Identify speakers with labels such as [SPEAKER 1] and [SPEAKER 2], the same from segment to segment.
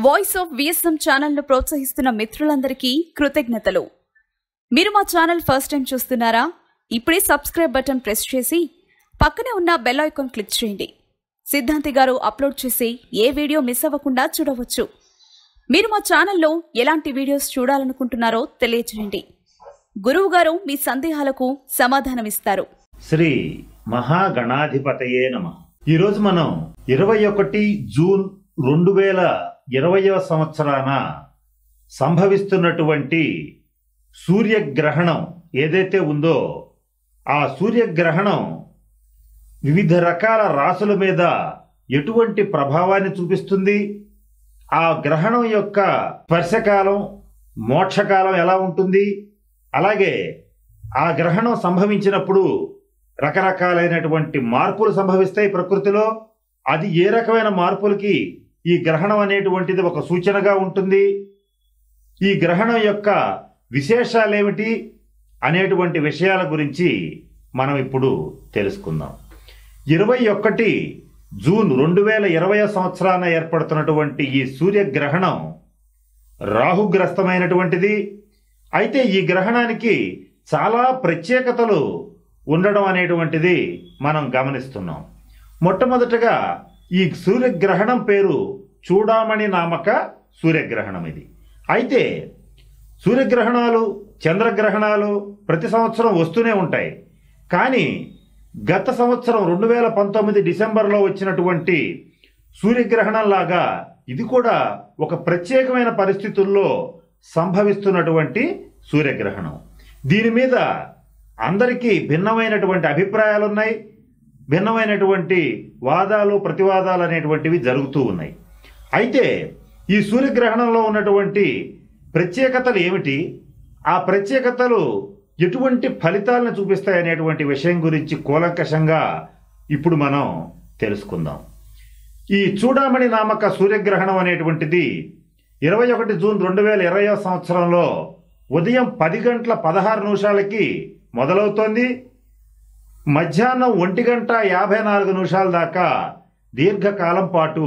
[SPEAKER 1] Voice of VSM ఛానల్ను ప్రోత్సహిస్తున్న మిత్రులందరికీ కృతజ్ఞతలు. మీరు మా ఛానల్ ఫస్ట్ టైం చూస్తున్నారా? ఇప్పుడే సబ్స్క్రైబ్ బటన్ ప్రెస్ చేసి పక్కనే ఉన్న బెల్ ఐకాన్ క్లిక్ చేయండి. సిద్ధాంతి గారు అప్లోడ్ చేసే ఏ వీడియో మిస్ అవ్వకుండా చూడవచ్చు. మీరు మా ఛానల్లో ఎలాంటి వీడియోస్ చూడాలనుకుంటున్నారో తెలియజేయండి. గురువు గారు మీ సందేహాలకు సమాధానమిస్తారు.
[SPEAKER 2] శ్రీ మహాగణాధిపతయే నమః. ఈరోజు మనం 21 జూన్ 2020వ సంవత్సరాన సంభవిస్తున్నటువంటి సూర్యగ్రహణం ఏదైతే ఉందో ఆ సూర్యగ్రహణం వివిధ రకాల రాశుల మీద ఎటువంటి ప్రభావాన్ని చూపిస్తుంది, ఆ గ్రహణం యొక్క స్పర్శకాలం మోక్షకాలం ఎలా ఉంటుంది, అలాగే ఆ గ్రహణం సంభవించినప్పుడు రకరకాలైనటువంటి మార్పులు సంభవిస్తాయి ప్రకృతిలో. అది ఏ రకమైన మార్పులకి ఈ గ్రహణం అనేటువంటిది ఒక సూచనగా ఉంటుంది, ఈ గ్రహణం యొక్క విశేషాలేమిటి అనేటువంటి విషయాల గురించి మనం ఇప్పుడు తెలుసుకుందాం. 21 జూన్ 2020 సంవత్సరాన ఏర్పడుతున్నటువంటి ఈ సూర్యగ్రహణం రాహుగ్రస్తమైనటువంటిది. అయితే ఈ గ్రహణానికి చాలా ప్రత్యేకతలు ఉండడం అనేటువంటిది మనం గమనిస్తున్నాం. మొట్టమొదటగా ఈ సూర్యగ్రహణం పేరు చూడామణి నామక సూర్యగ్రహణం. ఇది అయితే సూర్యగ్రహణాలు చంద్రగ్రహణాలు ప్రతి సంవత్సరం వస్తూనే ఉంటాయి. కానీ గత సంవత్సరం 2019 డిసెంబర్లో వచ్చినటువంటి సూర్యగ్రహణం లాగా ఇది కూడా ఒక ప్రత్యేకమైన పరిస్థితుల్లో సంభవిస్తున్నటువంటి సూర్యగ్రహణం. దీని మీద అందరికీ భిన్నమైనటువంటి అభిప్రాయాలు ఉన్నాయి, భిన్నమైనటువంటి వాదాలు ప్రతివాదాలు అనేటువంటివి జరుగుతూ ఉన్నాయి. అయితే ఈ సూర్యగ్రహణంలో ఉన్నటువంటి ప్రత్యేకతలు ఏమిటి, ఆ ప్రత్యేకతలు ఎటువంటి ఫలితాలను చూపిస్తాయి అనేటువంటి విషయం గురించి కూలంకషంగా ఇప్పుడు మనం తెలుసుకుందాం. ఈ చూడామణి నామక సూర్యగ్రహణం అనేటువంటిది 21 జూన్ 2020 సంవత్సరంలో ఉదయం 10:16 మొదలవుతోంది. మధ్యాహ్నం 1:54 దాకా దీర్ఘకాలం పాటు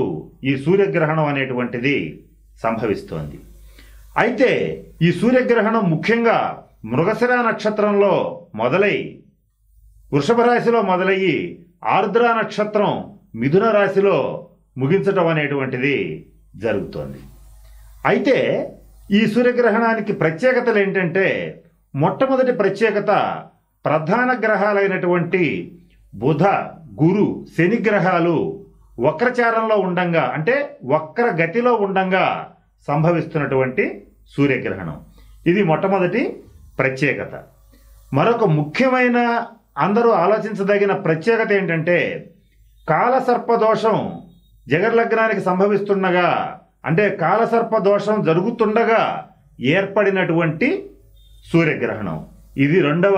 [SPEAKER 2] ఈ సూర్యగ్రహణం అనేటువంటిది సంభవిస్తోంది. అయితే ఈ సూర్యగ్రహణం ముఖ్యంగా మృగశిర నక్షత్రంలో మొదలై వృషభ రాశిలో మొదలయ్యి ఆర్ద్ర నక్షత్రం మిథున రాశిలో ముగించటం అనేటువంటిది జరుగుతోంది. అయితే ఈ సూర్యగ్రహణానికి ప్రత్యేకతలు ఏంటంటే, మొట్టమొదటి ప్రత్యేకత ప్రధాన గ్రహాలైనటువంటి బుధ గురు శని గ్రహాలు వక్రచారంలో ఉండంగా, అంటే వక్ర గతిలో ఉండంగా సంభవిస్తున్నటువంటి సూర్యగ్రహణం. ఇది మొట్టమొదటి ప్రత్యేకత. మరొక ముఖ్యమైన అందరూ ఆలోచించదగిన ప్రత్యేకత ఏంటంటే, కాలసర్పదోషం జగర్లగ్నానికి సంభవిస్తుండగా, అంటే కాలసర్పదోషం జరుగుతుండగా ఏర్పడినటువంటి సూర్యగ్రహణం. ఇది రెండవ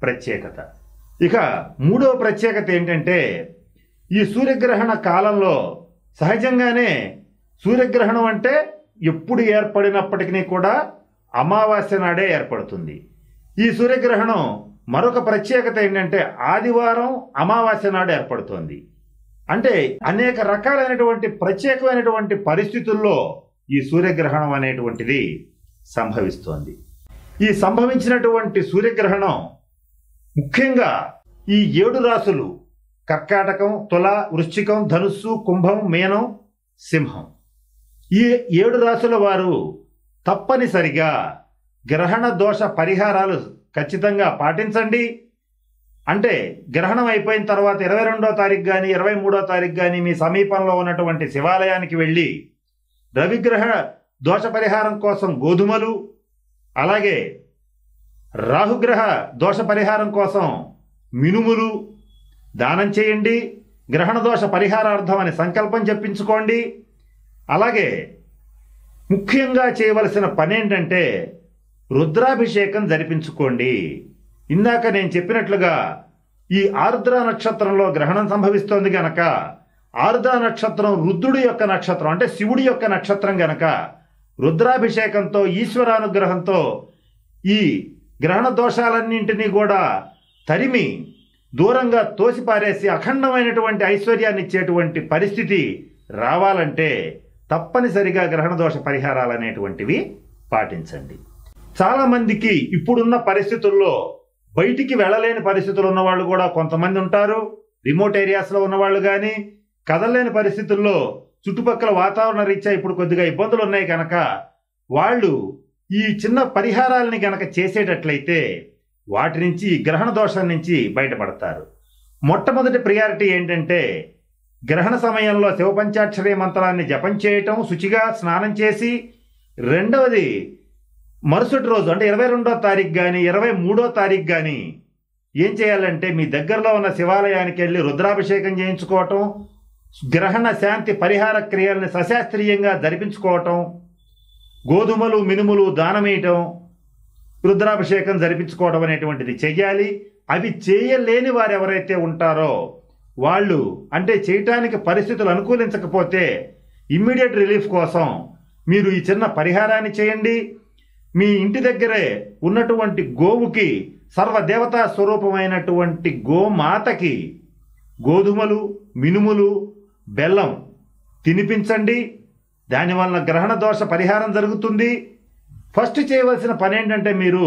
[SPEAKER 2] ప్రత్యేకత. ఇక మూడవ ప్రత్యేకత ఏంటంటే, ఈ సూర్యగ్రహణ కాలంలో సహజంగానే సూర్యగ్రహణం అంటే ఎప్పుడు ఏర్పడినప్పటికీ కూడా అమావాస్య నాడే ఏర్పడుతుంది. ఈ సూర్యగ్రహణం మరొక ప్రత్యేకత ఏంటంటే ఆదివారం అమావాస్య నాడు ఏర్పడుతోంది. అంటే అనేక రకాలైనటువంటి ప్రత్యేకమైనటువంటి పరిస్థితుల్లో ఈ సూర్యగ్రహణం అనేటువంటిది సంభవిస్తోంది. ఈ సంభవించినటువంటి సూర్యగ్రహణం ముఖ్యంగా ఈ 7 రాశులు కర్కాటకం, తుల, వృశ్చికం, ధనుస్సు, కుంభం, మీనం, సింహం, ఈ 7 రాశుల వారు తప్పనిసరిగా గ్రహణ దోష పరిహారాలు ఖచ్చితంగా పాటించండి. అంటే గ్రహణం అయిపోయిన తర్వాత 22వ తారీఖు కానీ 23వ తారీఖు కానీ మీ సమీపంలో ఉన్నటువంటి శివాలయానికి వెళ్ళి రవిగ్రహ దోష పరిహారం కోసం గోధుమలు, అలాగే రాహుగ్రహ దోష పరిహారం కోసం మినుములు దానం చేయండి. గ్రహణ దోష పరిహారార్థం అని సంకల్పం చెప్పించుకోండి. అలాగే ముఖ్యంగా చేయవలసిన పని ఏంటంటే రుద్రాభిషేకం జరిపించుకోండి. ఇందాక నేను చెప్పినట్లుగా ఈ ఆర్ద్ర నక్షత్రంలో గ్రహణం సంభవిస్తోంది గనక, ఆర్ద్ర నక్షత్రం రుద్రుడి యొక్క నక్షత్రం, అంటే శివుడి యొక్క నక్షత్రం గనక రుద్రాభిషేకంతో ఈశ్వరానుగ్రహంతో ఈ గ్రహణ దోషాలన్నింటినీ కూడా తరిమి దూరంగా తోసిపారేసి అఖండమైనటువంటి ఐశ్వర్యాన్ని ఇచ్చేటువంటి పరిస్థితి రావాలంటే తప్పనిసరిగా గ్రహణ దోష పరిహారాలు అనేటువంటివి పాటించండి. చాలామందికి ఇప్పుడున్న పరిస్థితుల్లో బయటికి వెళ్ళలేని పరిస్థితులు ఉన్నవాళ్ళు కూడా కొంతమంది ఉంటారు. రిమోట్ ఏరియాస్లో ఉన్నవాళ్ళు కానీ, కదలలేని పరిస్థితుల్లో చుట్టుపక్కల వాతావరణ రీత్యా ఇప్పుడు కొద్దిగా ఇబ్బందులు ఉన్నాయి కనుక వాళ్ళు ఈ చిన్న పరిహారాలని గనక చేసేటట్లయితే వాటి నుంచి, ఈ గ్రహణ దోషం నుంచి బయటపడతారు. మొట్టమొదటి ప్రియారిటీ ఏంటంటే గ్రహణ సమయంలో శివపంచాక్షరి మంత్రాన్ని జపం చేయటం, శుచిగా స్నానం చేసి, రెండవది మరుసటి రోజు అంటే 22వ తారీఖు కానీ 23వ తారీఖు కానీ ఏం చేయాలంటే మీ దగ్గరలో ఉన్న శివాలయానికి వెళ్ళి రుద్రాభిషేకం చేయించుకోవటం, గ్రహణ శాంతి పరిహార క్రియల్ని సశాస్త్రీయంగా జరిపించుకోవటం, గోధుమలు మినుములు దానమేయటం, రుద్రాభిషేకం జరిపించుకోవడం అనేటువంటిది చెయ్యాలి. అవి చేయలేని వారు ఎవరైతే ఉంటారో వాళ్ళు, అంటే చేయటానికి పరిస్థితులు అనుకూలించకపోతే ఇమ్మీడియట్ రిలీఫ్ కోసం మీరు ఈ చిన్న పరిహారాన్ని చేయండి. మీ ఇంటి దగ్గరే ఉన్నటువంటి గోవుకి, సర్వదేవతా స్వరూపమైనటువంటి గోమాతకి గోధుమలు మినుములు బెల్లం తినిపించండి. దానివల్ల గ్రహణ దోష పరిహారం జరుగుతుంది. ఫస్ట్ చేయవలసిన పని ఏంటంటే మీరు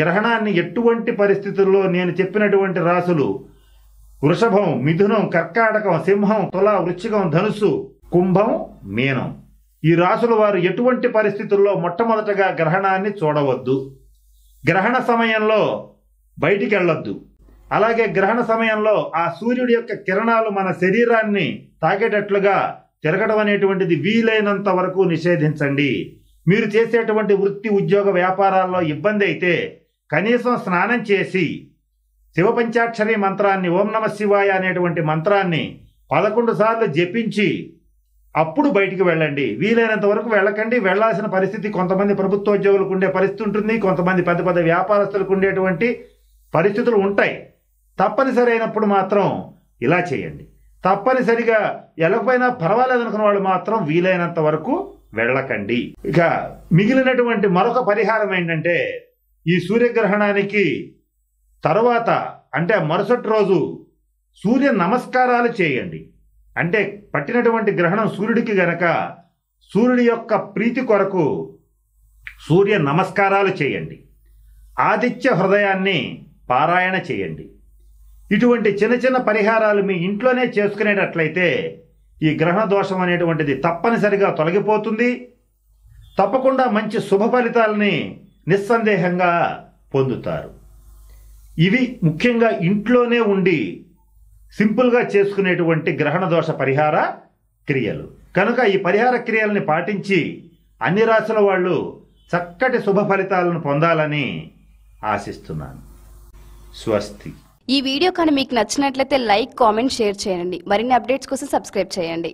[SPEAKER 2] గ్రహణాన్ని ఎటువంటి పరిస్థితుల్లో నేను చెప్పినటువంటి రాసులు వృషభం, మిథునం, కర్కాటకం, సింహం, తుల, వృశ్చికం, ధనుస్సు, కుంభం, మీనం, ఈ రాసుల వారు ఎటువంటి పరిస్థితుల్లో మొట్టమొదటగా గ్రహణాన్ని చూడవద్దు. గ్రహణ సమయంలో బయటికి వెళ్ళొద్దు. అలాగే గ్రహణ సమయంలో ఆ సూర్యుడి యొక్క కిరణాలు మన శరీరాన్ని తాకేటట్లుగా తిరగడం అనేటువంటిది వీలైనంత వరకు నిషేధించండి. మీరు చేసేటువంటి వృత్తి ఉద్యోగ వ్యాపారాల్లో ఇబ్బంది అయితే కనీసం స్నానం చేసి శివపంచాక్షరి మంత్రాన్ని, ఓం నమ శివాయ అనేటువంటి మంత్రాన్ని 11 సార్లు జపించి అప్పుడు బయటికి వెళ్ళండి. వీలైనంత వరకు వెళ్ళకండి. వెళ్లాల్సిన పరిస్థితి కొంతమంది ప్రభుత్వోద్యోగులకు ఉండే పరిస్థితి ఉంటుంది, కొంతమంది పెద్ద పెద్ద వ్యాపారస్తులకు ఉండేటువంటి పరిస్థితులు ఉంటాయి. తప్పనిసరి అయినప్పుడు మాత్రం ఇలా చేయండి. తప్పనిసరిగా వెళ్ళకపోయినా పర్వాలేదు అనుకున్న వాళ్ళు మాత్రం వీలైనంత వరకు వెళ్ళకండి. ఇక మిగిలినటువంటి మరొక పరిహారం ఏంటంటే ఈ సూర్యగ్రహణానికి తరువాత అంటే మరుసటి రోజు సూర్య నమస్కారాలు చేయండి. అంటే పట్టినటువంటి గ్రహణం సూర్యుడికి గనక సూర్యుడి యొక్క ప్రీతి కొరకు సూర్య నమస్కారాలు చేయండి. ఆదిత్య హృదయాన్ని పారాయణ చేయండి. ఇటువంటి చిన్న చిన్న పరిహారాలు మీ ఇంట్లోనే చేసుకునేటట్లయితే ఈ గ్రహణ దోషం అనేటువంటిది తప్పనిసరిగా తొలగిపోతుంది. తప్పకుండా మంచి శుభ ఫలితాలని నిస్సందేహంగా పొందుతారు. ఇవి ముఖ్యంగా ఇంట్లోనే ఉండి సింపుల్గా చేసుకునేటువంటి గ్రహణ దోష పరిహార క్రియలు. కనుక ఈ పరిహార క్రియల్ని పాటించి అన్ని రాశుల వాళ్ళు చక్కటి శుభ ఫలితాలను పొందాలని ఆశిస్తున్నాను. స్వస్తి.
[SPEAKER 3] ఈ వీడియో కానీ మీకు నచ్చినట్లయితే లైక్, కామెంట్, షేర్ చేయండి. మరిన్ని అప్డేట్స్ కోసం సబ్స్క్రైబ్ చేయండి.